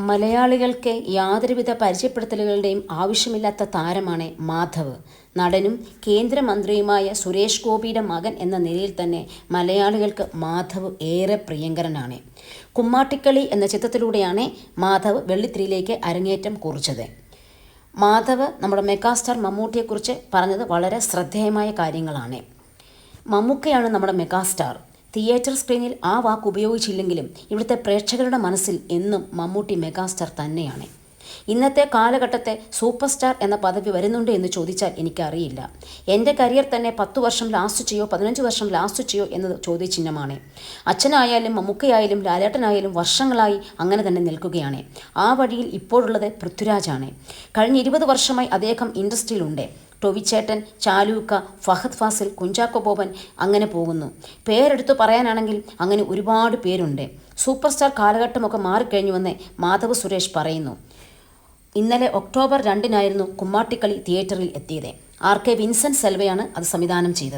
മലയാളികൾക്ക് യാതൊരുവിധ പരിചയപ്പെടുത്തലുകളുടെയും ആവശ്യമില്ലാത്ത താരമാണ് മാധവ്. നടനും കേന്ദ്രമന്ത്രിയുമായ സുരേഷ് ഗോപിയുടെ മകൻ എന്ന നിലയിൽ തന്നെ മലയാളികൾക്ക് മാധവ് ഏറെ പ്രിയങ്കരനാണ്. കുമ്മാട്ടിക്കളി എന്ന ചിത്രത്തിലൂടെയാണ് മാധവ് വെള്ളിത്തിരയിലേക്ക് അരങ്ങേറ്റം കുറിച്ചത്. മാധവ് നമ്മുടെ മെഗാസ്റ്റാർ മമ്മൂട്ടിയെക്കുറിച്ച് പറഞ്ഞത് വളരെ ശ്രദ്ധേയമായ കാര്യങ്ങളാണ്. മമ്മൂക്കയാണ് നമ്മുടെ മെഗാസ്റ്റാർ. തിയേറ്റർ സ്ക്രീനിൽ ആ വാക്ക് ഉപയോഗിച്ചില്ലെങ്കിലും ഇവിടുത്തെ പ്രേക്ഷകരുടെ മനസ്സിൽ എന്നും മമ്മൂട്ടി മെഗാസ്റ്റാർ തന്നെയാണ്. ഇന്നത്തെ കാലഘട്ടത്തെ സൂപ്പർ സ്റ്റാർ എന്ന പദവി വരുന്നുണ്ട് എന്ന് ചോദിച്ചാൽ എനിക്കറിയില്ല. എൻ്റെ കരിയർ തന്നെ 10 വർഷം ലാസ്റ്റ് ചെയ്യോ 15 വർഷം ലാസ്റ്റ് ചെയ്യോ എന്നത് ചോദ്യചിഹ്നമാണ്. അച്ഛനായാലും മമ്മൂക്കയായാലും ലാലേട്ടനായാലും വർഷങ്ങളായി അങ്ങനെ തന്നെ നിൽക്കുകയാണ്. ആ വഴിയിൽ ഇപ്പോഴുള്ളത് പൃഥ്വിരാജാണ്. കഴിഞ്ഞ 20 വർഷമായി അദ്ദേഹം ഇൻഡസ്ട്രിയിലുണ്ട്. ടൊവിച്ചേട്ടൻ, ചാലൂക്ക, ഫഹദ് ഫാസിൽ, കുഞ്ചാക്കോ ബോബൻ, അങ്ങനെ പോകുന്നു. പേരെടുത്തു പറയാനാണെങ്കിൽ അങ്ങനെ ഒരുപാട് പേരുണ്ട്. സൂപ്പർ സ്റ്റാർ കാലഘട്ടമൊക്കെ മാറിക്കഴിഞ്ഞുവെന്ന് മാധവ് സുരേഷ് പറയുന്നു. ഇന്നലെ ഒക്ടോബർ 2-നായിരുന്നു കുമ്മാട്ടിക്കളി തിയേറ്ററിൽ എത്തിയത്. RK വിൻസെൻ്റ് സെൽവയാണ് അത് സംവിധാനം ചെയ്തത്.